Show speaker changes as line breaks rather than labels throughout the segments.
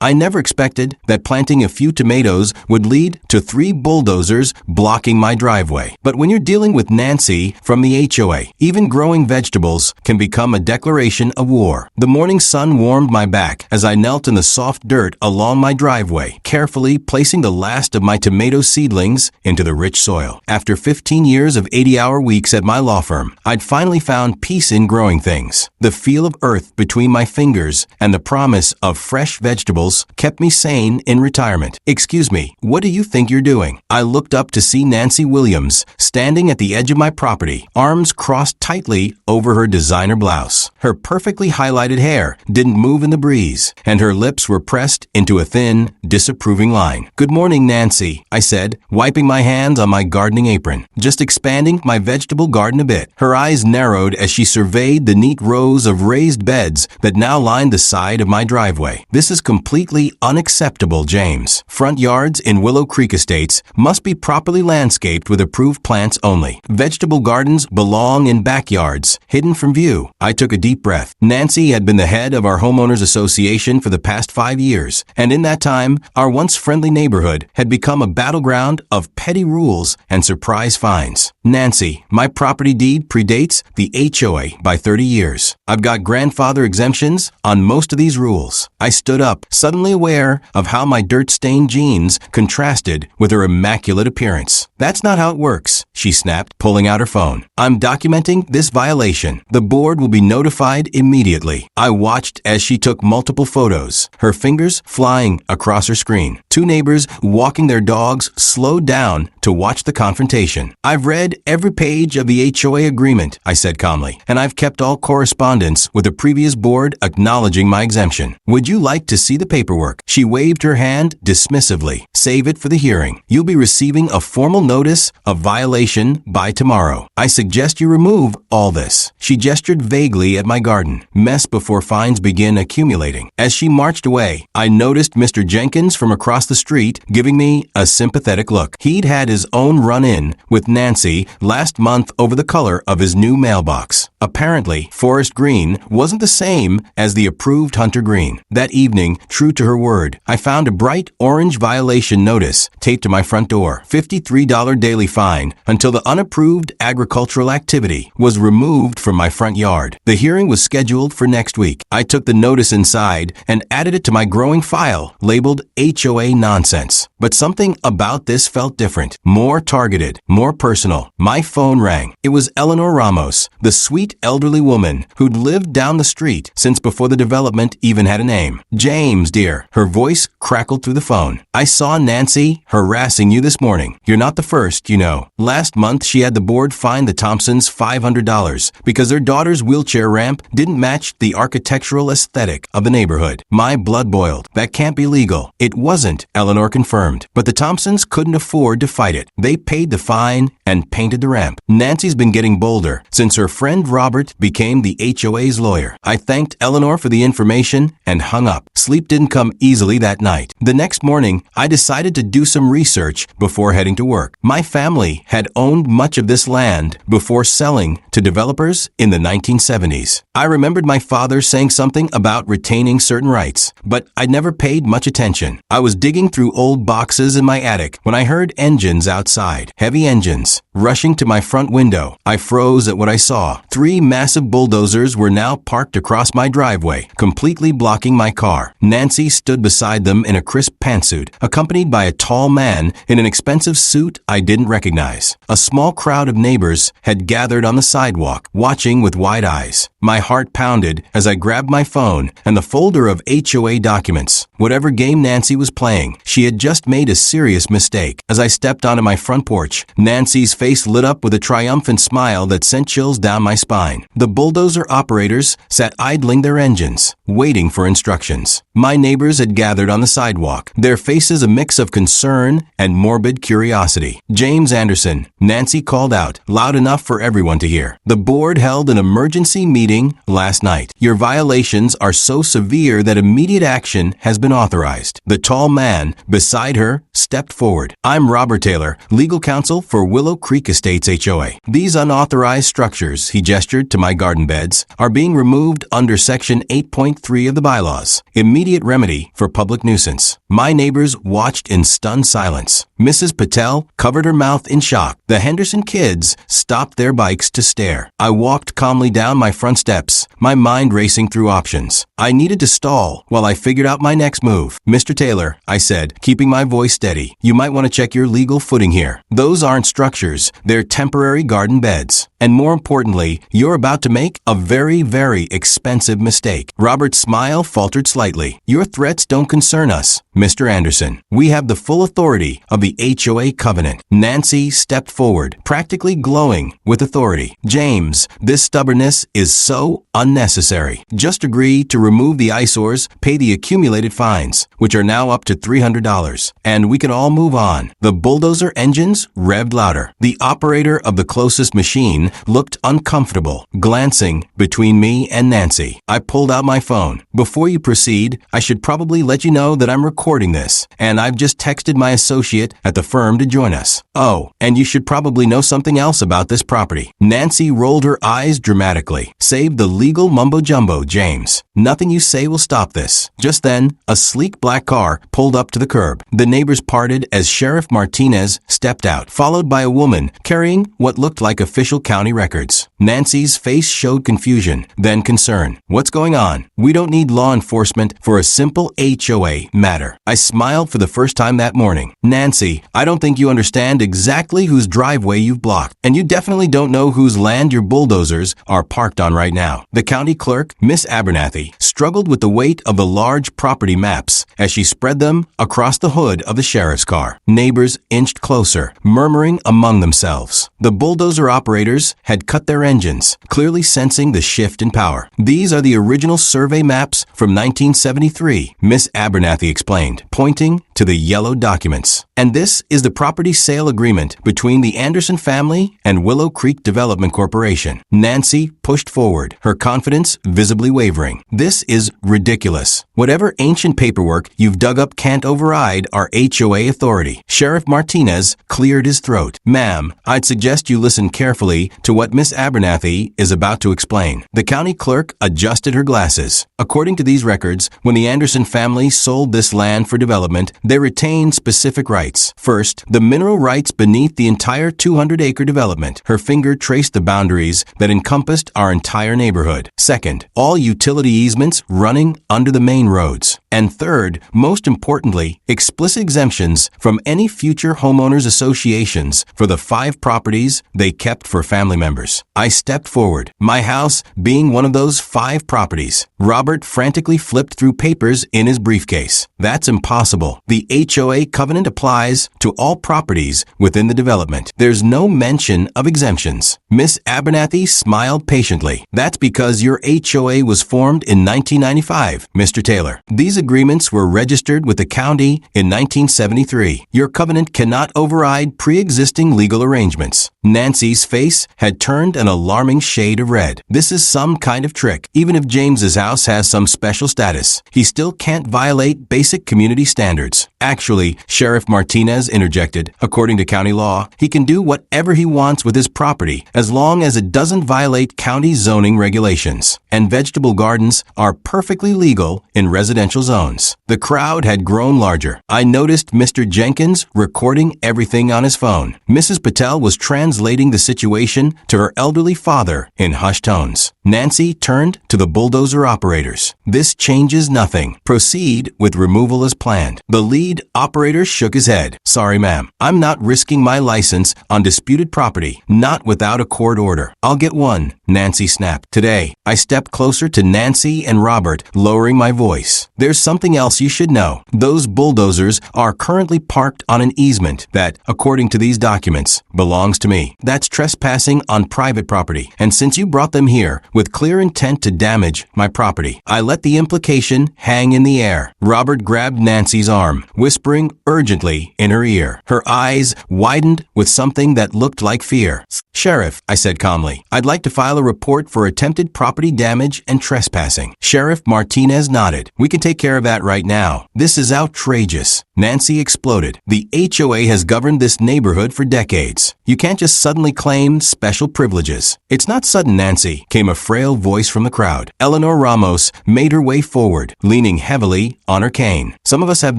I never expected that planting a few tomatoes would lead to 3 bulldozers blocking my driveway. But when you're dealing with Nancy from the HOA, even growing vegetables can become a declaration of war. The morning sun warmed my back as I knelt in the soft dirt along my driveway, carefully placing the last of my tomato seedlings into the rich soil. After 15 years of 80-hour weeks at my law firm, I'd finally found peace in growing things. The feel of earth between my fingers and the promise of fresh vegetables kept me sane in retirement. "Excuse me, what do you think you're doing?" I looked up to see Nancy Williams standing at the edge of my property, arms crossed tightly over her designer blouse. Her perfectly highlighted hair didn't move in the breeze, and her lips were pressed into a thin, disapproving line. "Good morning, Nancy," I said, wiping my hands on my gardening apron. "Just expanding my vegetable garden a bit." Her eyes narrowed as she surveyed the neat rows of raised beds that now lined the side of my driveway. "This is completely unacceptable, James. Front yards in Willow Creek Estates must be properly landscaped with approved plants only. Vegetable gardens belong in backyards, hidden from view." I took a deep breath. Nancy had been the head of our homeowners association for the past 5 years, and in that time, our once friendly neighborhood had become a battleground of petty rules and surprise fines. "Nancy, my property deed predates the HOA by 30 years. I've got grandfather exemptions on most of these rules." I stood up, suddenly aware of how my dirt-stained jeans contrasted with her immaculate appearance. "That's not how it works," she snapped, pulling out her phone. "I'm documenting this violation. The board will be notified immediately." I watched as she took multiple photos, her fingers flying across her screen. 2 neighbors walking their dogs slowed down to watch the confrontation. "I've read every page of the HOA agreement," I said calmly, "and I've kept all correspondence with the previous board acknowledging my exemption. Would you like to see the paperwork?" She waved her hand dismissively. "Save it for the hearing. You'll be receiving a formal notice of violation by tomorrow. I suggest you remove all this." She gestured vaguely at my garden. "Mess before fines begin accumulating." As she marched away, I noticed Mr. Jenkins from across the street giving me a sympathetic look. He'd had his own run-in with Nancy last month over the color of his new mailbox. Apparently, forest green wasn't the same as the approved hunter green. That evening, true to her word, I found a bright orange violation notice taped to my front door. $53 daily fine until the unapproved agricultural activity was removed from my front yard. The hearing was scheduled for next week. I took the notice inside and added it to my growing file labeled HOA nonsense. But something about this felt different, more targeted, more personal. My phone rang. It was Eleanor Ramos, the sweet elderly woman who'd lived down the street since before the development even had a name. "James, dear," her voice crackled through the phone. "I saw Nancy harassing you this morning. You're not the first, you know. Last month, she had the board fine the Thompsons $500 because their daughter's wheelchair ramp didn't match the architectural aesthetic of the neighborhood. My blood boiled. That can't be legal." It wasn't, Eleanor confirmed, but the Thompsons couldn't afford to fight it. They paid the fine and painted the ramp. Nancy's been getting bolder since her friend Robert became the HOA's lawyer. I thanked Eleanor for the information and hung up. Sleep didn't come easily that night. The next morning, I decided to do some research before heading to work. My family had owned much of this land before selling to developers in the 1970s. I remembered my father saying something about retaining certain rights, but I'd never paid much attention. I was digging through old boxes in my attic when I heard engines outside, heavy engines. Rushing to my front window, I froze at what I saw. 3 massive bulldozers were now parked across my driveway, completely blocking my car. Nancy stood beside them in a crisp pantsuit, accompanied by a tall man in an expensive suit I didn't recognize. A small crowd of neighbors had gathered on the sidewalk, watching with wide eyes. My heart pounded as I grabbed my phone and the folder of HOA documents. Whatever game Nancy was playing, she had just made a serious mistake. As I stepped onto my front porch, Nancy's face lit up with a triumphant smile that sent chills down my spine. The bulldozer operators sat idling their engines, waiting for instructions. My neighbors had gathered on the sidewalk, their faces a mix of concern and morbid curiosity. "James Anderson," Nancy called out, loud enough for everyone to hear. "The board held an emergency meeting last night. Your violations are so severe that immediate action has been authorized." The tall man beside beside her, stepped forward. I'm Robert Taylor, legal counsel for Willow Creek Estates HOA. These unauthorized structures, he gestured to my garden beds, are being removed under Section 8.3 of the bylaws. Immediate remedy for public nuisance. My neighbors watched in stunned silence. Mrs. Patel covered her mouth in shock. The Henderson kids stopped their bikes to stare. I walked calmly down my front steps, my mind racing through options. I needed to stall while I figured out my next move. Mr. Taylor, I said, keeping my voice steady, you might want to check your legal footing here. Those aren't structures, they're temporary garden beds. And more importantly, you're about to make a very, very expensive mistake. Robert's smile faltered slightly. Your threats don't concern us, Mr. Anderson. We have the full authority of the HOA covenant. Nancy stepped forward, practically glowing with authority. James, this stubbornness is so unnecessary. Just agree to remove the eyesores, pay the accumulated fines, which are now up to $300, and we can all move on. The bulldozer engines revved louder. The operator of the closest machine looked uncomfortable, glancing between me and Nancy. I pulled out my phone. Before you proceed, I should probably let you know that I'm recording this, and I've just texted my associate at the firm to join us. Oh, and you should probably know something else about this property. Nancy rolled her eyes dramatically. Save the legal mumbo-jumbo, James. Nothing you say will stop this. Just then, a sleek black car pulled up to the curb. The neighbors parted as Sheriff Martinez stepped out, followed by a woman carrying what looked like official county records. Nancy's face showed confusion, then concern. What's going on? We don't need law enforcement for a simple HOA matter. I smiled for the first time that morning. Nancy, I don't think you understand exactly whose driveway you've blocked, and you definitely don't know whose land your bulldozers are parked on right now. The county clerk, Miss Abernathy, struggled with the weight of the large property maps as she spread them across the hood of the sheriff's car. Neighbors inched closer, murmuring among themselves. The bulldozer operators had cut their engines, clearly sensing the shift in power. These are the original survey maps from 1973, Miss Abernathy explained, pointing to the yellow documents. And this is the property sale agreement between the Anderson family and Willow Creek Development Corporation. Nancy pushed forward, her confidence visibly wavering. This is ridiculous. Whatever ancient paperwork you've dug up can't override our HOA authority. Sheriff Martinez cleared his throat. Ma'am, I'd suggest you listen carefully to what Miss Abernathy is about to explain. The county clerk adjusted her glasses. According to these records, when the Anderson family sold this land for development, they retained specific rights. First, the mineral rights beneath the entire 200-acre development. Her finger traced the boundaries that encompassed our entire neighborhood. Second, all utility easements running under the main roads. And third, most importantly, explicit exemptions from any future homeowners associations for the 5 properties they kept for family members. I stepped forward, my house being one of those 5 properties. Robert frantically flipped through papers in his briefcase. That's impossible. The HOA covenant applies to all properties within the development. There's no mention of exemptions. Miss Abernathy smiled patiently. That's because your HOA was formed in 1995, Mr. Taylor. These agreements were registered with the county in 1973. Your covenant cannot override pre-existing legal arrangements. Nancy's face had turned an alarming shade of red. This is some kind of trick. Even if James's house has some special status, he still can't violate basic community standards. Actually, Sheriff Martinez interjected, according to county law, he can do whatever he wants with his property as long as it doesn't violate county zoning regulations. And vegetable gardens are perfectly legal in residential zones. The crowd had grown larger. I noticed Mr. Jenkins recording everything on his phone. Mrs. Patel was translating the situation to her elderly father in hushed tones. Nancy turned to the bulldozer operators. This changes nothing. Proceed with removal as planned. The lead operator shook his head. Sorry, ma'am. I'm not risking my license on disputed property, not without a court order. I'll get one, Nancy snapped. Today, I stepped closer to Nancy and Robert, lowering my voice. There's something else you should know. Those bulldozers are currently parked on an easement that, according to these documents, belongs to me. That's trespassing on private property. And since you brought them here, with clear intent to damage my property. I let the implication hang in the air. Robert grabbed Nancy's arm, whispering urgently in her ear. Her eyes widened with something that looked like fear. "Sheriff," I said calmly, "I'd like to file a report for attempted property damage and trespassing." Sheriff Martinez nodded. "We can take care of that right now. This is outrageous." Nancy exploded. "The HOA has governed this neighborhood for decades. You can't just suddenly claim special privileges." "It's not sudden, Nancy," came a frail voice from the crowd. Eleanor Ramos made her way forward, leaning heavily on her cane. "Some of us have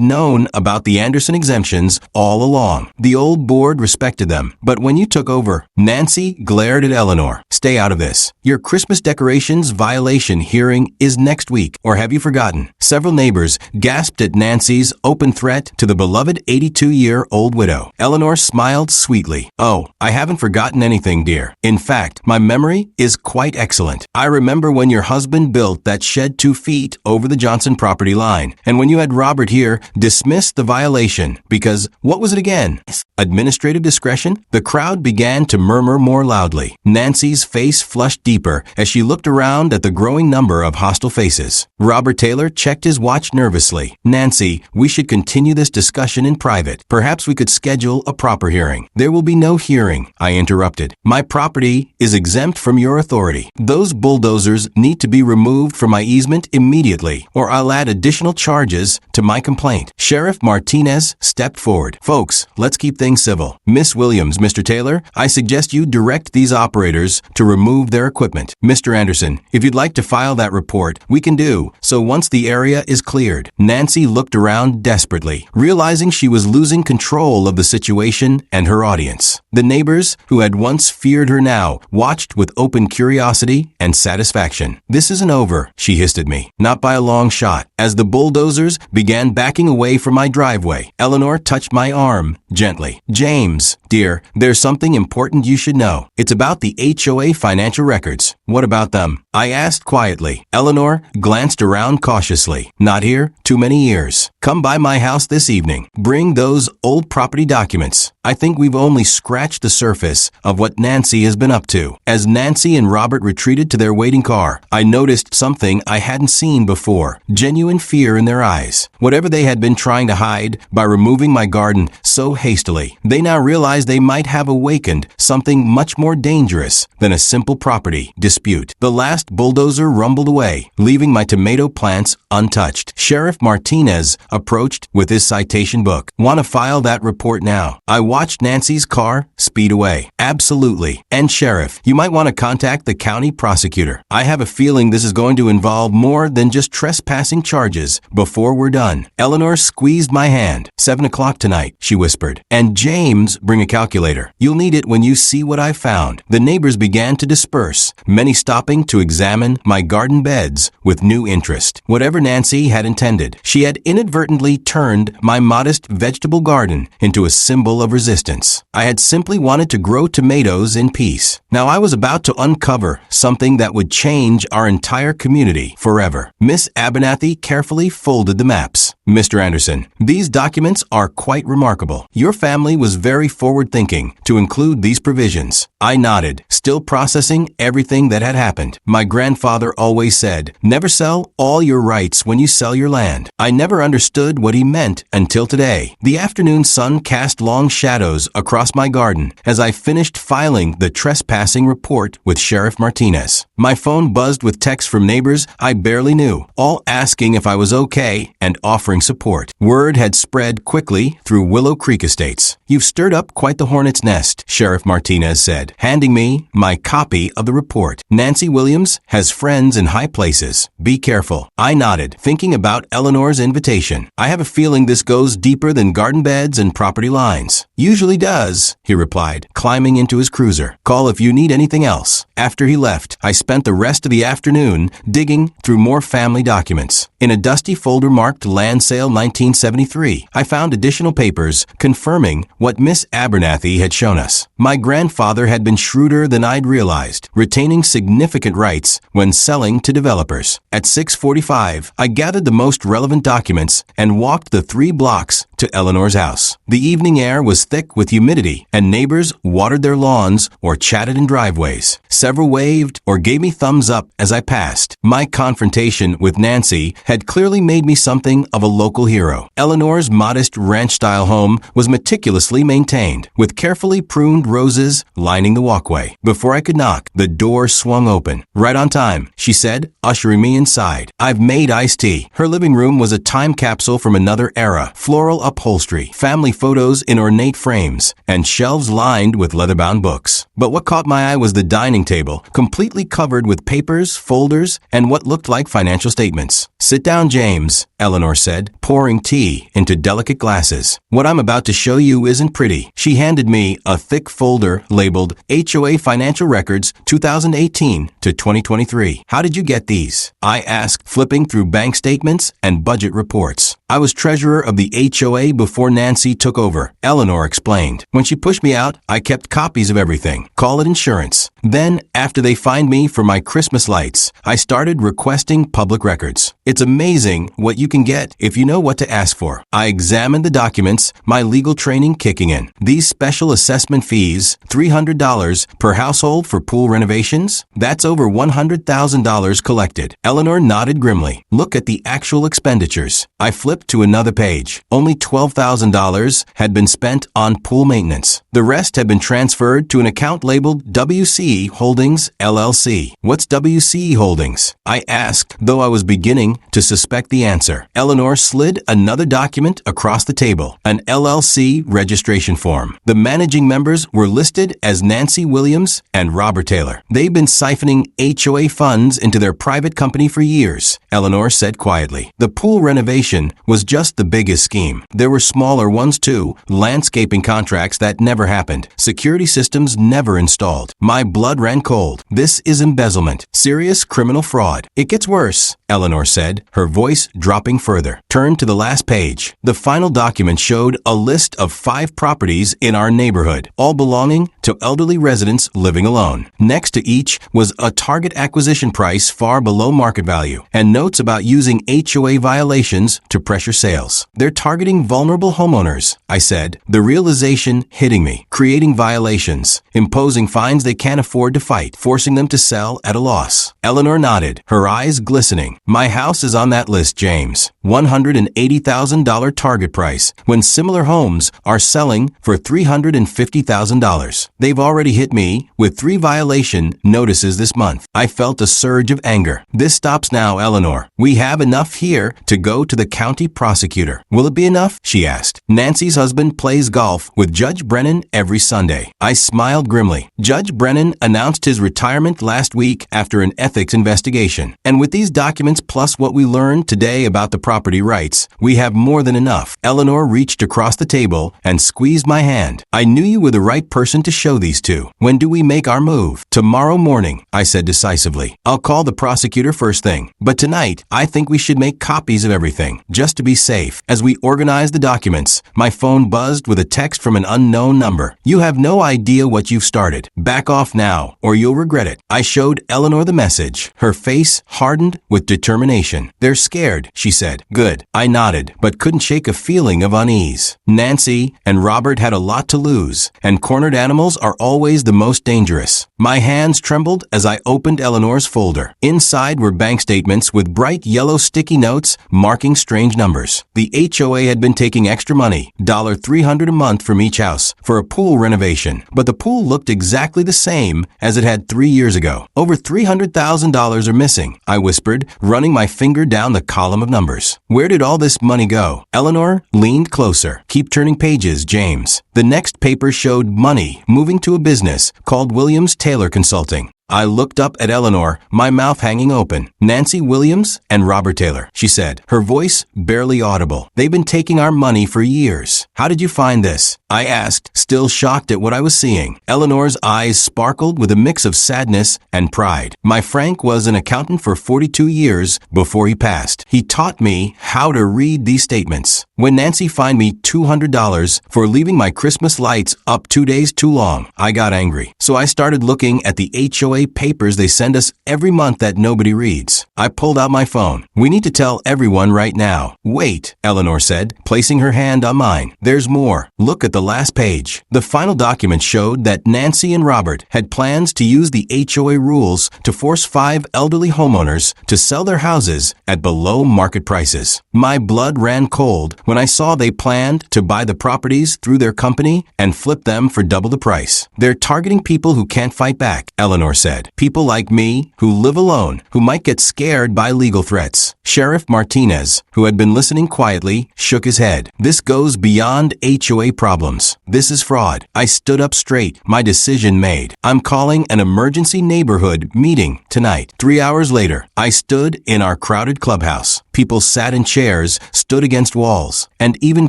known about the Anderson exemptions all along. The old board respected them. But when you took over," Nancy glared at Eleanor. "Stay out of this. Your Christmas decorations violation hearing is next week, or have you forgotten?" Several neighbors gasped at Nancy's open threat to the beloved 82-year-old widow. Eleanor smiled sweetly. "Oh, I haven't forgotten anything, dear. In fact, my memory is quite excellent. I remember when your husband built that shed 2 feet over the Johnson property line, and when you had Robert here dismiss the violation because, what was it again? Administrative discretion?" The crowd began to murmur more loudly. Nancy's face flushed deeper as she looked around at the growing number of hostile faces. Robert Taylor checked his watch nervously. "Nancy, we should continue this discussion in private. Perhaps we could schedule a proper hearing." "There will be no hearing," I interrupted. "My property is exempt from your authority. Those bulldozers need to be removed from my easement immediately, or I'll add additional charges to my complaint." Sheriff Martinez stepped forward. "Folks, let's keep things civil. Miss Williams, Mr. Taylor, I suggest you direct these operators to remove their equipment. Mr. Anderson, if you'd like to file that report, we can do so once the area is cleared." Nancy looked around desperately, realizing she was losing control of the situation and her audience. The neighbors, who had once feared her now, watched with open curiosity and satisfaction. "This isn't over," she hissed at me. "Not by a long shot." As the bulldozers began backing away from my driveway, Eleanor touched my arm gently. "James, dear, there's something important you should know. It's about the HOA financial records." "What about them?" I asked quietly. Eleanor glanced around cautiously. "Not here. Too many years. Come by my house this evening. Bring those old property documents." I think we've only scratched the surface of what Nancy has been up to. As Nancy and Robert retreated to their waiting car, I noticed something I hadn't seen before. Genuine fear in their eyes. Whatever they had been trying to hide by removing my garden so hastily, they now realized they might have awakened something much more dangerous than a simple property dispute. The last bulldozer rumbled away, leaving my tomato plants untouched. Sheriff Martinez approached with his citation book. "Want to file that report now?" I watched Nancy's car speed away. "Absolutely. And Sheriff, you might want to contact the county prosecutor. I have a feeling this is going to involve more than just trespassing charges before we're done." Eleanor squeezed my hand. 7 o'clock tonight, she whispered. "And James, bring a calculator. You'll need it when you see what I found." The neighbors began to disperse, many stopping to examine my garden beds with new interest. Whatever Nancy had intended, she had inadvertently turned my modest vegetable garden into a symbol of resistance. I had simply wanted to grow tomatoes in peace. Now I was about to uncover something that would change our entire community forever. Miss Abernathy carefully folded the maps. "Mr. Anderson, these documents are quite remarkable. Your family was very forward-thinking to include these provisions." I nodded, still processing everything that had happened. "My grandfather always said, 'Never sell all your rights when you sell your land.' I never understood what he meant until today." The afternoon sun cast long shadows across my garden as I finished filing the trespassing report with Sheriff Martinez. My phone buzzed with texts from neighbors I barely knew, all asking if I was okay and offering support. Word had spread quickly through Willow Creek Estates. "You've stirred up quite the hornet's nest," Sheriff Martinez said, handing me my copy of the report. "Nancy Williams has friends in high places. Be careful." I nodded, thinking about Eleanor's invitation. "I have a feeling this goes deeper than garden beds and property lines." "Usually does," he replied, climbing into his cruiser. "Call if you need anything else." After he left, I spent the rest of the afternoon digging through more family documents. In a dusty folder marked Land sale 1973. I found additional papers confirming what Miss Abernathy had shown us. My grandfather had been shrewder than I'd realized, retaining significant rights when selling to developers. At 6:45, I gathered the most relevant documents and walked the 3 blocks to Eleanor's house. The evening air was thick with humidity, and neighbors watered their lawns or chatted in driveways. Several waved or gave me thumbs up as I passed. My confrontation with Nancy had clearly made me something of a local hero. Eleanor's modest ranch-style home was meticulously maintained, with carefully pruned roses lining the walkway. Before I could knock, the door swung open. "Right on time," she said, ushering me inside. "I've made iced tea." Her living room was a time capsule from another era. Floral upholstery, family photos in ornate frames, and shelves lined with leather-bound books. But what caught my eye was the dining table, completely covered with papers, folders, and what looked like financial statements. "Sit down, James," Eleanor said, pouring tea into delicate glasses. "What I'm about to show you isn't pretty." She handed me a thick folder labeled HOA Financial Records 2018 to 2023. "How did you get these?" I asked, flipping through bank statements and budget reports. "I was treasurer of the HOA before Nancy took over," Eleanor explained. "When she pushed me out, I kept copies of everything. Call it insurance. Then, after they fined me for my Christmas lights, I started requesting public records. It's amazing what you can get if you know what to ask for." I examined the documents, my legal training kicking in. "These special assessment fees, $300 per household for pool renovations? That's over $100,000 collected." Eleanor nodded grimly. "Look at the actual expenditures." I flipped to another page. Only $12,000 had been spent on pool maintenance. The rest had been transferred to an account labeled WC Holdings LLC. "What's WC Holdings?" I asked, though I was beginning to suspect the answer. Eleanor slid another document across the table, an LLC registration form. The managing members were listed as Nancy Williams and Robert Taylor. "They've been siphoning HOA funds into their private company for years," Eleanor said quietly. "The pool renovation was just the biggest scheme. There were smaller ones too, landscaping contracts that never happened, security systems never installed." My blood ran cold. "This is embezzlement, serious criminal fraud." "It gets worse," Eleanor said, her voice dropping further. "Turn to the last page." The final document showed a list of 5 properties in our neighborhood, all belonging to elderly residents living alone. Next to each was a target acquisition price far below market value, and notes about using HOA violations to pressure sales. "They're targeting vulnerable homeowners," I said, the realization hitting me. "Creating violations, imposing fines they can't afford to fight, forcing them to sell at a loss." Eleanor nodded, her eyes glistening. "My house is on that list, James. $180,000 target price, when similar homes are selling for $350,000. They've already hit me with 3 violation notices this month." I felt a surge of anger. "This stops now, Eleanor. We have enough here to go to the county prosecutor." "Will it be enough?" she asked. "Nancy's husband plays golf with Judge Brennan every Sunday." I smiled grimly. Judge Brennan announced his retirement last week after an ethics investigation. And with these documents plus what we learned today about the property rights, we have more than enough. Eleanor reached across the table and squeezed my hand. "I knew you were the right person to show these to. When do we make our move?" "Tomorrow morning," I said decisively. "I'll call the prosecutor first thing. But tonight, I think we should make copies of everything, just to be safe." As we organized the documents, my phone buzzed with a text from an unknown number. "You have no idea what you've started. Back off now, or you'll regret it." I showed Eleanor the message. Her face hardened with determination. "They're scared," she said. "Good." I nodded, but couldn't shake a feeling of unease. Nancy and Robert had a lot to lose, and cornered animals are always the most dangerous. My hands trembled as I opened Eleanor's folder. Inside were bank statements with bright yellow sticky notes marking strange numbers. The HOA had been taking extra money, $300 a month from each house, for a pool renovation, but the pool looked exactly the same as it had 3 years ago. "Over $300,000 are missing," I whispered, running my finger down the column of numbers. "Where did all this money go?" Eleanor leaned closer. "Keep turning pages, James." The next paper showed money moving to a business called Williams Taylor Consulting. I looked up at Eleanor, my mouth hanging open. Nancy Williams and Robert Taylor, she said, her voice barely audible. They've been taking our money for years. How did you find this? I asked, still shocked at what I was seeing. Eleanor's eyes sparkled with a mix of sadness and pride. My Frank was an accountant for 42 years before he passed. He taught me how to read these statements. When Nancy fined me $200 for leaving my Christmas lights up 2 days too long, I got angry. So I started looking at the HOA papers they send us every month that nobody reads. I pulled out my phone. We need to tell everyone right now. Wait, Eleanor said, placing her hand on mine. There's more. Look at the last page. The final document showed that Nancy and Robert had plans to use the HOA rules to force 5 elderly homeowners to sell their houses at below market prices. My blood ran cold when I saw they planned to buy the properties through their company and flip them for double the price. They're targeting people who can't fight back, Eleanor said. People like me, who live alone, who might get scared by legal threats. Sheriff Martinez, who had been listening quietly, shook his head. This goes beyond HOA problems. This is fraud. I stood up straight, my decision made. I'm calling an emergency neighborhood meeting tonight. 3 hours later, I stood in our crowded clubhouse. People sat in chairs, stood against walls, and even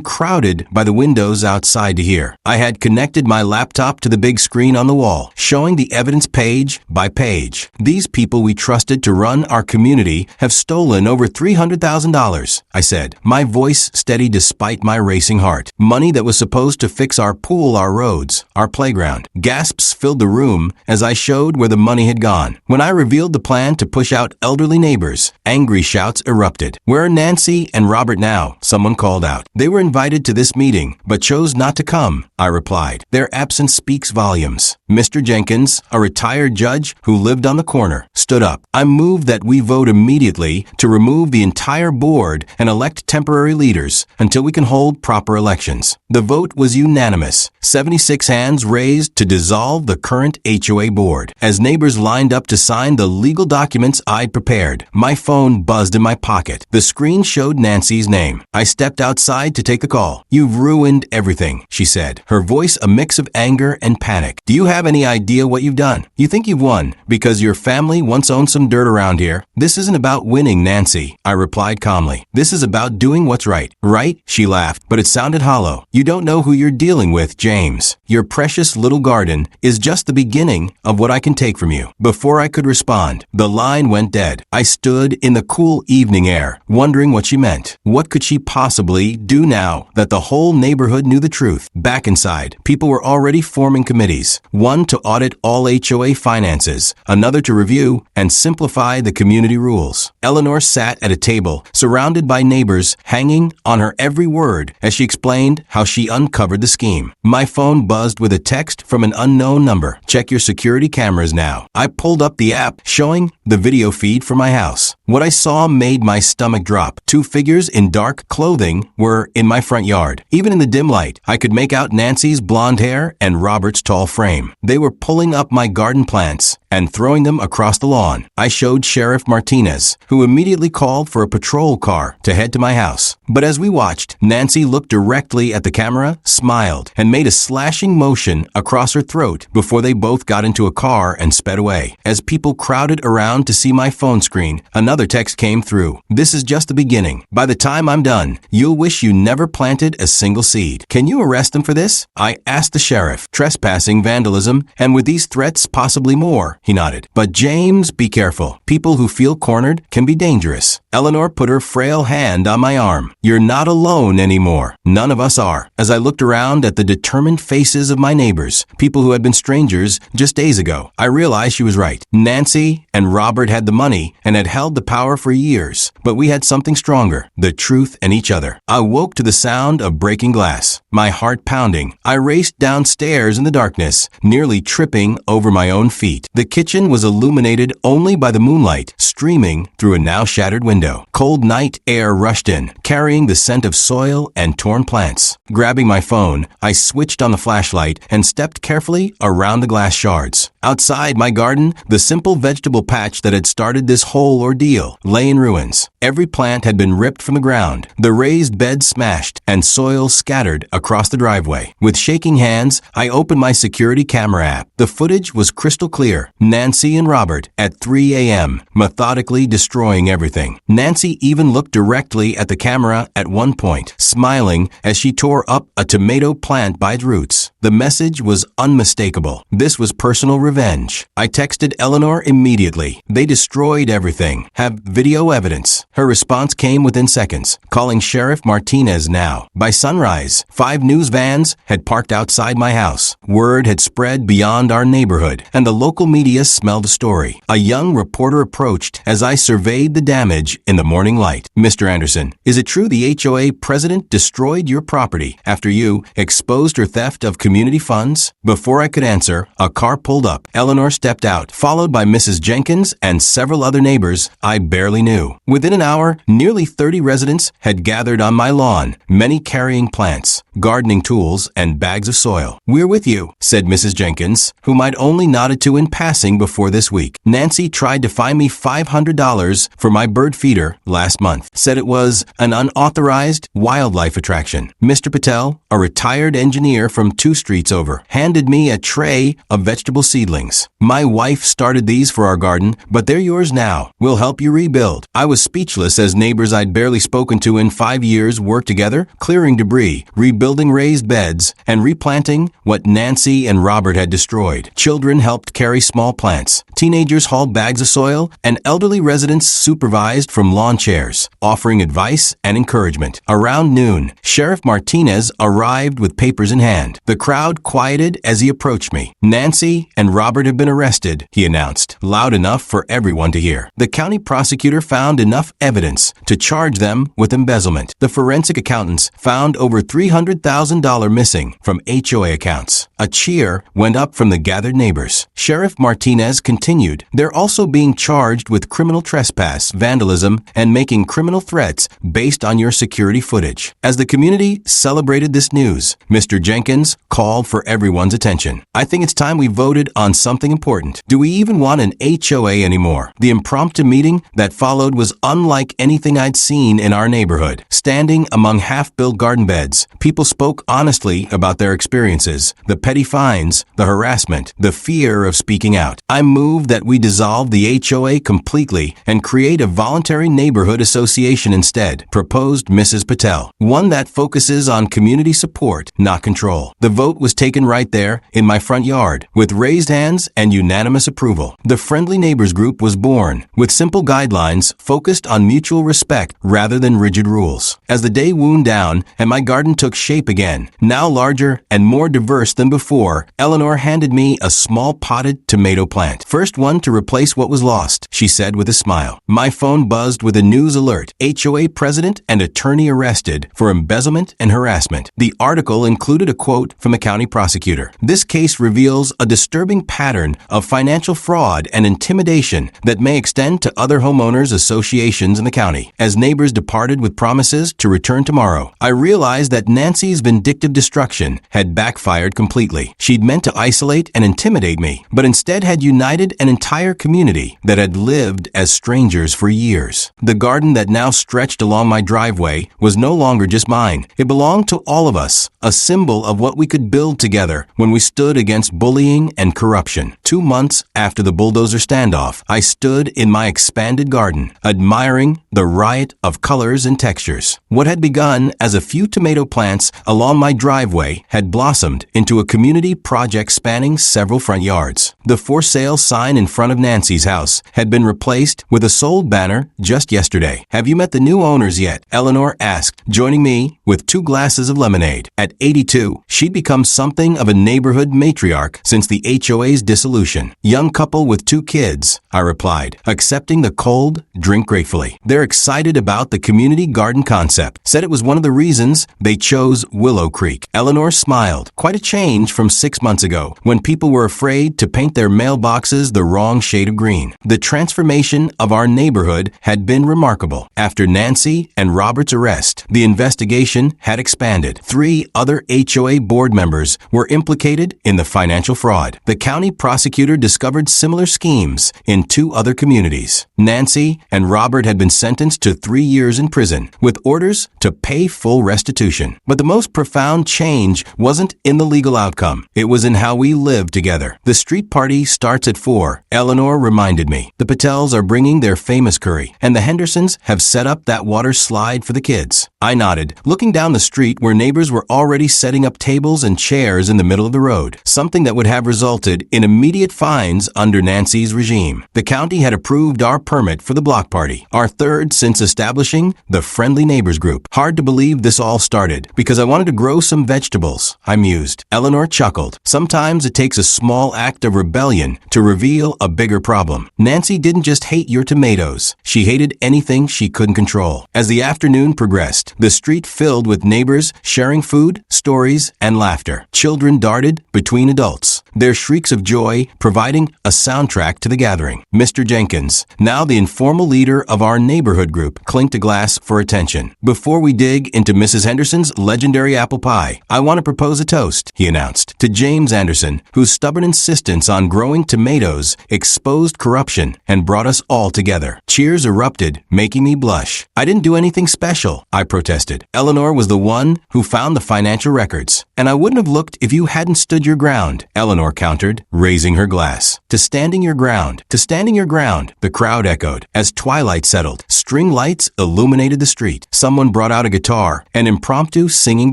crowded by the windows outside to hear. I had connected my laptop to the big screen on the wall, showing the evidence page by page. These people we trusted to run our community have stolen over $300,000, I said, my voice steady despite my racing heart. Money that was supposed to fix our pool, our roads, our playground. Gasps filled the room as I showed where the money had gone. When I revealed the plan to push out elderly neighbors, angry shouts erupted. Where are Nancy and Robert now? Someone called out. They were invited to this meeting, but chose not to come, I replied. Their absence speaks volumes. Mr. Jenkins, a retired judge who lived on the corner, stood up. I move that we vote immediately to remove the entire board and elect temporary leaders until we can hold proper elections. The vote was unanimous. 76 hands raised to dissolve the current HOA board. As neighbors lined up to sign the legal documents I'd prepared, my phone buzzed in my pocket. The screen showed Nancy's name. I stepped outside to take the call. You've ruined everything, she said, her voice a mix of anger and panic. Do you have any idea what you've done? You think you've won because your family once owned some dirt around here? This isn't about winning, Nancy, I replied calmly. This is about doing what's right. Right? She laughed, but it sounded hollow. You don't know who you're dealing with, James. Your precious little garden is just the beginning of what I can take from you. Before I could respond, the line went dead. I stood in the cool evening air, wondering what she meant. What could she possibly do now that the whole neighborhood knew the truth? Back inside, people were already forming committees. One to audit all HOA finances, another to review and simplify the community rules. Eleanor sat at a table, surrounded by neighbors, hanging on her every word as she explained how she uncovered the scheme. My phone buzzed with a text from an unknown number. Check your security cameras now. I pulled up the app, showing the video feed from my house. What I saw made my stomach drop. 2 figures in dark clothing were in my front yard. Even in the dim light, I could make out Nancy's blonde hair and Robert's tall frame. They were pulling up my garden plants and throwing them across the lawn. I showed Sheriff Martinez, who immediately called for a patrol car to head to my house. But as we watched, Nancy looked directly at the camera, smiled, and made a slashing motion across her throat before they both got into a car and sped away. As people crowded around to see my phone screen, another text came through. This is just the beginning. By the time I'm done, you'll wish you never planted a single seed. Can you arrest them for this? I asked the sheriff. Trespassing, vandalism, and with these threats, possibly more, he nodded. But James, be careful. People who feel cornered can be dangerous. Eleanor put her frail hand on my arm. You're not alone anymore. None of us are. As I looked around at the determined faces of my neighbors, people who had been strangers just days ago, I realized she was right. Nancy and Robert had the money and had held the power for years, but we had something stronger, the truth and each other. I woke to the sound of breaking glass, my heart pounding. I raced downstairs in the darkness, nearly tripping over my own feet. The kitchen was illuminated only by the moonlight streaming through a now shattered window. Cold night air rushed in, carrying the scent of soil and torn plants. Grabbing my phone, I switched on the flashlight and stepped carefully around the glass shards. Outside my garden, the simple vegetable patch mulch that had started this whole ordeal lay in ruins. Every plant had been ripped from the ground, the raised beds smashed, and soil scattered across the driveway. With shaking hands, I opened my security camera app. The footage was crystal clear. Nancy and Robert at 3 a.m., methodically destroying everything. Nancy even looked directly at the camera at one point, smiling as she tore up a tomato plant by its roots. The message was unmistakable. This was personal revenge. I texted Eleanor immediately. They destroyed everything. Have video evidence. Her response came within seconds, calling Sheriff Martinez now. By sunrise, 5 news vans had parked outside my house. Word had spread beyond our neighborhood, and the local media smelled the story. A young reporter approached as I surveyed the damage in the morning light. Mr. Anderson, is it true the HOA president destroyed your property after you exposed her theft of community funds? Before I could answer, a car pulled up. Eleanor stepped out, followed by Mrs. Jenkins and several other neighbors I barely knew. Within an hour, nearly 30 residents had gathered on my lawn, many carrying plants, gardening tools, and bags of soil. "We're with you," said Mrs. Jenkins, whom I'd only nodded to in passing before this week. Nancy tried to fine me $500 for my bird feeder last month. Said it was an unauthorized wildlife attraction. Mr. Patel, a retired engineer from 2 streets over, handed me a tray of vegetable seedlings. "My wife started these for our garden, but they're yours now. We'll help you rebuild." I was speechless as neighbors I'd barely spoken to in 5 years worked together, clearing debris, rebuilding raised beds, and replanting what Nancy and Robert had destroyed. Children helped carry small plants. Teenagers hauled bags of soil, and elderly residents supervised from lawn chairs, offering advice and encouragement. Around noon, Sheriff Martinez arrived with papers in hand. The crowd quieted as he approached me. "Nancy and Robert have been arrested," he announced, loud enough for everyone to hear. The county prosecutor found enough evidence to charge them with embezzlement. The forensic accountants found over $300,000 missing from HOA accounts. A cheer went up from the gathered neighbors. Sheriff Martinez continued, "They're also being charged with criminal trespass, vandalism, and making criminal threats based on your security footage." As the community celebrated this news, Mr. Jenkins called for everyone's attention. "I think it's time we voted on something important. Do we even want an HOA anymore?" The impromptu meeting that followed was unlike anything I'd seen in our neighborhood. Standing among half-built garden beds, people spoke honestly about their experiences, the petty fines, the harassment, the fear of speaking out. "I move that we dissolve the HOA completely and create a voluntary neighborhood association instead," proposed Mrs. Patel, "one that focuses on community support, not control." The vote was taken right there in my front yard, with raised hands and unanimous approval. The Friendly Neighbors Group was born, with simple guidelines focused on mutual respect rather than rigid rules. As the day wound down and my garden took shape again, now larger and more diverse than before, Eleanor handed me a small potted tomato plant. "First one to replace what was lost," she said with a smile. My phone buzzed with a news alert. HOA president and attorney arrested for embezzlement and harassment. The article included a quote from a county prosecutor. "This case reveals a disturbing pattern of financial fraud and intimidation that may extend to other homeowners associations in the county." As neighbors departed with promises to return tomorrow, I realized that Nancy's vindictive destruction had backfired completely. She'd meant to isolate and intimidate me, but instead had united an entire community that had lived as strangers for years. The garden that now stretched along my driveway was no longer just mine. It belonged to all of us, a symbol of what we could build together when we stood against bullying and corruption. 2 months after the bulldozer standoff, I stood in my expanded garden, admiring the riot of colors and textures. What had begun as a few tomato plants along my driveway had blossomed into a community project spanning several front yards. The for sale sign in front of Nancy's house had been replaced with a sold banner just yesterday. "Have you met the new owners yet?" Eleanor asked, joining me with 2 glasses of lemonade. At 82, she'd become something of a neighborhood matriarch since the HOA's dissolution. "Young couple with 2 kids," I replied, accepting the cold drink gratefully. "They're excited about the community garden concept. Said it was one of the reasons they chose Willow Creek." Eleanor smiled. Quite a change from 6 months ago, when people were afraid to paint their mailboxes the wrong shade of green. The transformation of our neighborhood had been remarkable. After Nancy and Robert's arrest, the investigation had expanded. 3 other HOA board members were implicated in the financial fraud. The county prosecutor discovered similar schemes in 2 other communities. Nancy and Robert had been sentenced to 3 years in prison with orders to pay full restitution. But the most profound change wasn't in the legal outcome. It was in how we lived together. The street party starts at 4. Eleanor reminded me. The Patels are bringing their famous curry, and the Hendersons have set up that water slide for the kids. I nodded, looking down the street where neighbors were already setting up tables and chairs in the middle of the road, something that would have resulted in immediate fines under Nancy's regime. The county had approved our permit for the block party, our 3rd since establishing the Friendly Neighbors Group. Hard to believe this all started because I wanted to grow some vegetables, I mused. Eleanor chuckled. Sometimes it takes a small act of rebellion to reveal a bigger problem. Nancy didn't just hate your tomatoes. She hated anything she couldn't control. As the afternoon progressed, the street filled with neighbors sharing food, stories, and laughter. Children darted between adults, their shrieks of joy providing a soundtrack to the gathering. Mr. Jenkins, now the informal leader of our neighborhood group, clinked a glass for attention. Before we dig into Mrs. Henderson's legendary apple pie, I want to propose a toast, he announced, to James Anderson, whose stubborn insistence on growing tomatoes exposed corruption and brought us all together. Cheers erupted, making me blush. I didn't do anything special, I protested. Eleanor was the one who found the financial records, and I wouldn't have looked if you hadn't stood your ground, Eleanor countered, raising her glass. To standing your ground, to standing your ground, the crowd echoed. As twilight settled, string lights illuminated the street. Someone brought out a guitar, and impromptu singing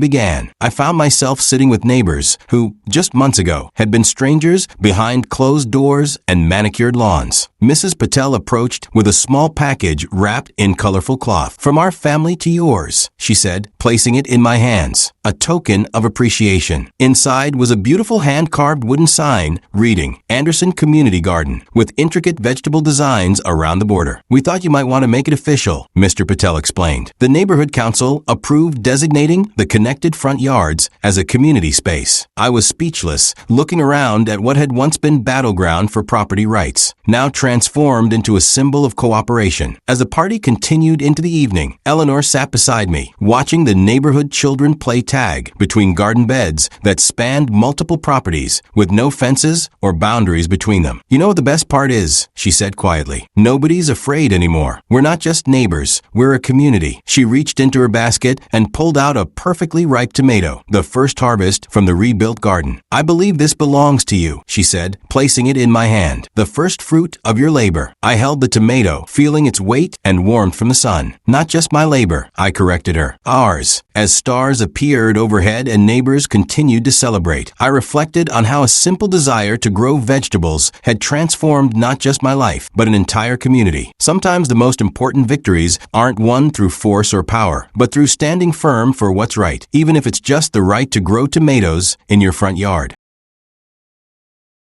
began. I found myself sitting with neighbors who, just months ago, had been strangers behind closed doors and manicured lawns. Mrs. Patel approached with a small package wrapped in colorful cloth. From our family to yours, she said, placing it in my hands. A token of appreciation. Inside was a beautiful hand-carved wooden sign reading, Anderson Community Garden, with intricate vegetable designs around the border. We thought you might want to make it official, Mr. Patel explained. The neighborhood council approved designating the connected front yards as a community space. I was speechless, looking around at what had once been battleground for property rights, now transformed into a symbol of cooperation. As the party continued into the evening, Eleanor sat beside me, watching the neighborhood children play tag between garden beds that spanned multiple properties with no fences or boundaries between them. You know what the best part is, she said quietly. Nobody's afraid anymore. We're not just neighbors, we're a community. She reached into her basket and pulled out a perfectly ripe tomato, the first harvest from the rebuilt garden. I believe this belongs to you, she said, placing it in my hand. The first fruit of your labor. I held the tomato, feeling its weight and warmth from the sun. Not just my labor, I corrected her. Ours. As stars appeared overhead and neighbors continued to celebrate, I reflected on how a simple desire to grow vegetables had transformed not just my life, but an entire community. Sometimes the most important victories aren't won through force or power, but through standing firm for what's right, even if it's just the right to grow tomatoes in your front yard.